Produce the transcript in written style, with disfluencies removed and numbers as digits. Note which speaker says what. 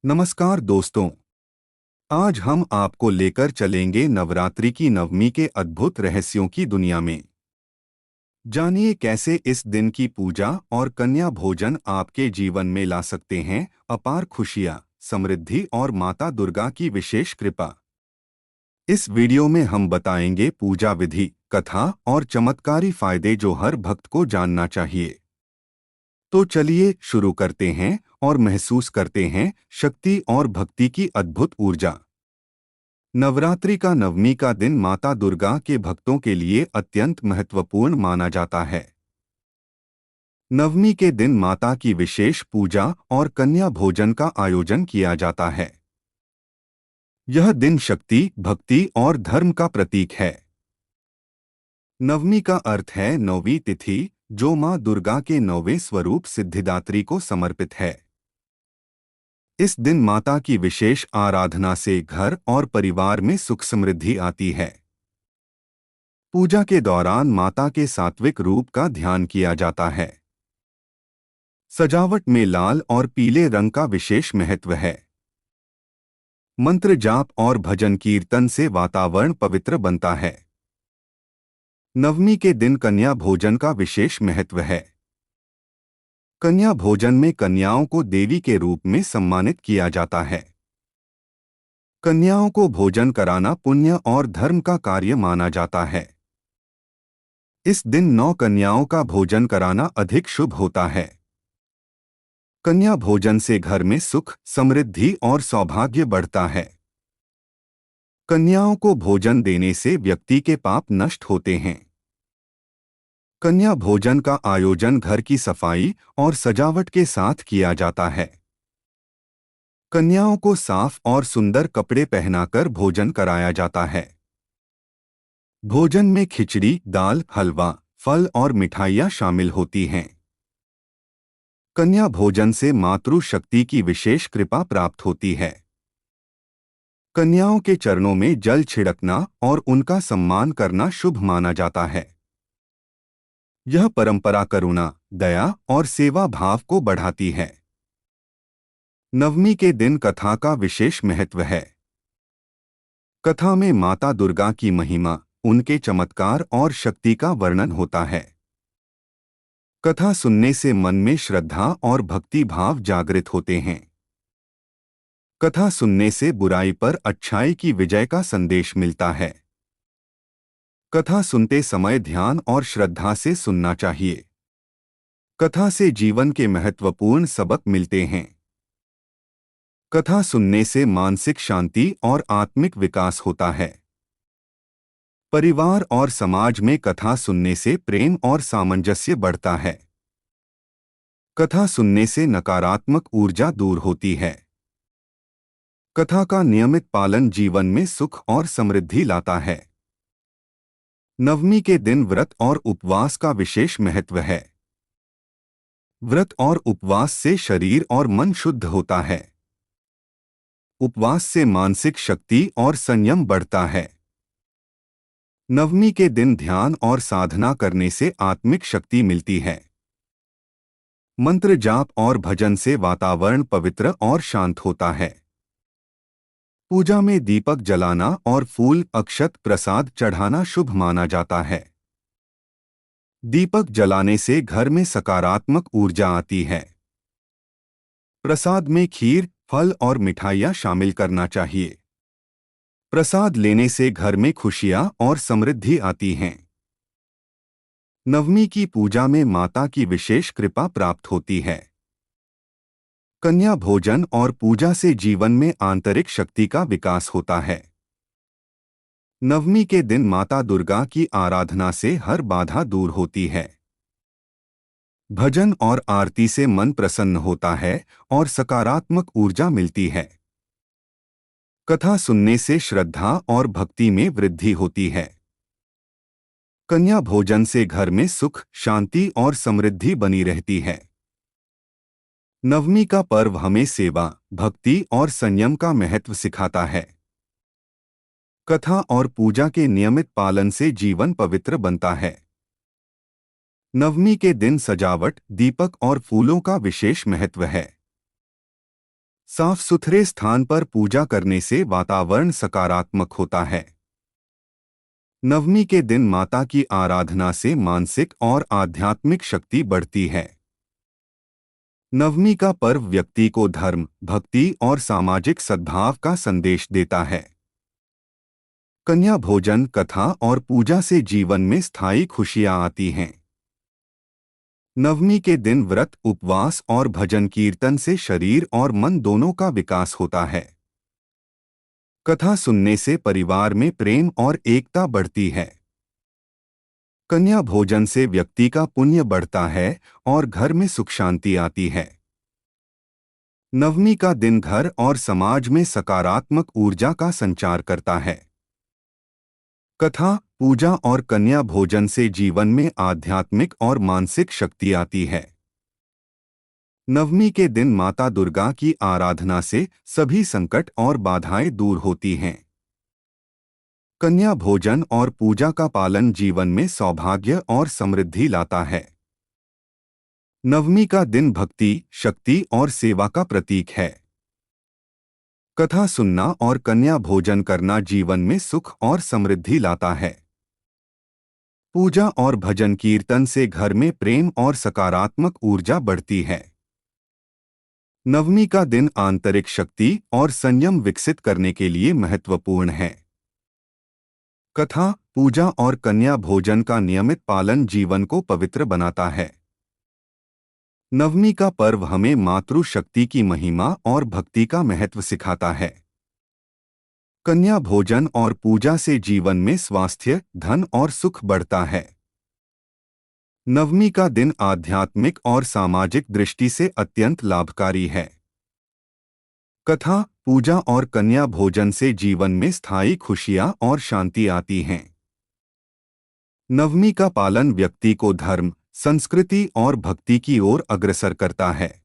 Speaker 1: नमस्कार दोस्तों। आज हम आपको लेकर चलेंगे नवरात्रि की नवमी के अद्भुत रहस्यों की दुनिया में। जानिए कैसे इस दिन की पूजा और कन्या भोजन आपके जीवन में ला सकते हैं अपार खुशियां, समृद्धि और माता दुर्गा की विशेष कृपा। इस वीडियो में हम बताएंगे पूजा विधि, कथा और चमत्कारी फायदे जो हर भक्त को जानना चाहिए। तो चलिए शुरू करते हैं और महसूस करते हैं शक्ति और भक्ति की अद्भुत ऊर्जा। नवरात्रि का नवमी का दिन माता दुर्गा के भक्तों के लिए अत्यंत महत्वपूर्ण माना जाता है। नवमी के दिन माता की विशेष पूजा और कन्या भोजन का आयोजन किया जाता है। यह दिन शक्ति, भक्ति और धर्म का प्रतीक है। नवमी का अर्थ है नौवीं तिथि, जो मां दुर्गा के नौवें स्वरूप सिद्धिदात्री को समर्पित है। इस दिन माता की विशेष आराधना से घर और परिवार में सुख समृद्धि आती है। पूजा के दौरान माता के सात्विक रूप का ध्यान किया जाता है। सजावट में लाल और पीले रंग का विशेष महत्व है। मंत्र जाप और भजन कीर्तन से वातावरण पवित्र बनता है। नवमी के दिन कन्या भोजन का विशेष महत्व है। कन्या भोजन में कन्याओं को देवी के रूप में सम्मानित किया जाता है। कन्याओं को भोजन कराना पुण्य और धर्म का कार्य माना जाता है। इस दिन 9 कन्याओं का भोजन कराना अधिक शुभ होता है। कन्या भोजन से घर में सुख, समृद्धि और सौभाग्य बढ़ता है। कन्याओं को भोजन देने से व्यक्ति के पाप नष्ट होते हैं। कन्या भोजन का आयोजन घर की सफाई और सजावट के साथ किया जाता है। कन्याओं को साफ और सुंदर कपड़े पहनाकर भोजन कराया जाता है। भोजन में खिचड़ी, दाल, हलवा, फल और मिठाइयाँ शामिल होती हैं। कन्या भोजन से मातृ शक्ति की विशेष कृपा प्राप्त होती है। कन्याओं के चरणों में जल छिड़कना और उनका सम्मान करना शुभ माना जाता है। यह परंपरा करुणा, दया और सेवा भाव को बढ़ाती है। नवमी के दिन कथा का विशेष महत्व है। कथा में माता दुर्गा की महिमा, उनके चमत्कार और शक्ति का वर्णन होता है। कथा सुनने से मन में श्रद्धा और भक्ति भाव जागृत होते हैं। कथा सुनने से बुराई पर अच्छाई की विजय का संदेश मिलता है। कथा सुनते समय ध्यान और श्रद्धा से सुनना चाहिए। कथा से जीवन के महत्वपूर्ण सबक मिलते हैं। कथा सुनने से मानसिक शांति और आत्मिक विकास होता है। परिवार और समाज में कथा सुनने से प्रेम और सामंजस्य बढ़ता है। कथा सुनने से नकारात्मक ऊर्जा दूर होती है। कथा का नियमित पालन जीवन में सुख और समृद्धि लाता है। नवमी के दिन व्रत और उपवास का विशेष महत्व है। व्रत और उपवास से शरीर और मन शुद्ध होता है। उपवास से मानसिक शक्ति और संयम बढ़ता है। नवमी के दिन ध्यान और साधना करने से आत्मिक शक्ति मिलती है। मंत्र जाप और भजन से वातावरण पवित्र और शांत होता है। पूजा में दीपक जलाना और फूल, अक्षत, प्रसाद चढ़ाना शुभ माना जाता है। दीपक जलाने से घर में सकारात्मक ऊर्जा आती है। प्रसाद में खीर, फल और मिठाइयाँ शामिल करना चाहिए। प्रसाद लेने से घर में खुशियाँ और समृद्धि आती हैं। नवमी की पूजा में माता की विशेष कृपा प्राप्त होती है। कन्या भोजन और पूजा से जीवन में आंतरिक शक्ति का विकास होता है। नवमी के दिन माता दुर्गा की आराधना से हर बाधा दूर होती है। भजन और आरती से मन प्रसन्न होता है और सकारात्मक ऊर्जा मिलती है। कथा सुनने से श्रद्धा और भक्ति में वृद्धि होती है। कन्या भोजन से घर में सुख, शांति और समृद्धि बनी रहती है। नवमी का पर्व हमें सेवा, भक्ति और संयम का महत्व सिखाता है। कथा और पूजा के नियमित पालन से जीवन पवित्र बनता है। नवमी के दिन सजावट, दीपक और फूलों का विशेष महत्व है। साफ सुथरे स्थान पर पूजा करने से वातावरण सकारात्मक होता है। नवमी के दिन माता की आराधना से मानसिक और आध्यात्मिक शक्ति बढ़ती है। नवमी का पर्व व्यक्ति को धर्म, भक्ति और सामाजिक सद्भाव का संदेश देता है। कन्या भोजन, कथा और पूजा से जीवन में स्थायी खुशियां आती हैं। नवमी के दिन व्रत, उपवास और भजन कीर्तन से शरीर और मन दोनों का विकास होता है। कथा सुनने से परिवार में प्रेम और एकता बढ़ती है। कन्या भोजन से व्यक्ति का पुण्य बढ़ता है और घर में सुख शांति आती है। नवमी का दिन घर और समाज में सकारात्मक ऊर्जा का संचार करता है। कथा, पूजा और कन्या भोजन से जीवन में आध्यात्मिक और मानसिक शक्ति आती है। नवमी के दिन माता दुर्गा की आराधना से सभी संकट और बाधाएं दूर होती हैं। कन्या भोजन और पूजा का पालन जीवन में सौभाग्य और समृद्धि लाता है। नवमी का दिन भक्ति, शक्ति और सेवा का प्रतीक है। कथा सुनना और कन्या भोजन करना जीवन में सुख और समृद्धि लाता है। पूजा और भजन कीर्तन से घर में प्रेम और सकारात्मक ऊर्जा बढ़ती है। नवमी का दिन आंतरिक शक्ति और संयम विकसित करने के लिए महत्वपूर्ण है। कथा, पूजा और कन्या भोजन का नियमित पालन जीवन को पवित्र बनाता है। नवमी का पर्व हमें मातृशक्ति की महिमा और भक्ति का महत्व सिखाता है। कन्या भोजन और पूजा से जीवन में स्वास्थ्य, धन और सुख बढ़ता है। नवमी का दिन आध्यात्मिक और सामाजिक दृष्टि से अत्यंत लाभकारी है। कथा, पूजा और कन्या भोजन से जीवन में स्थायी खुशियां और शांति आती हैं। नवमी का पालन व्यक्ति को धर्म, संस्कृति और भक्ति की ओर अग्रसर करता है।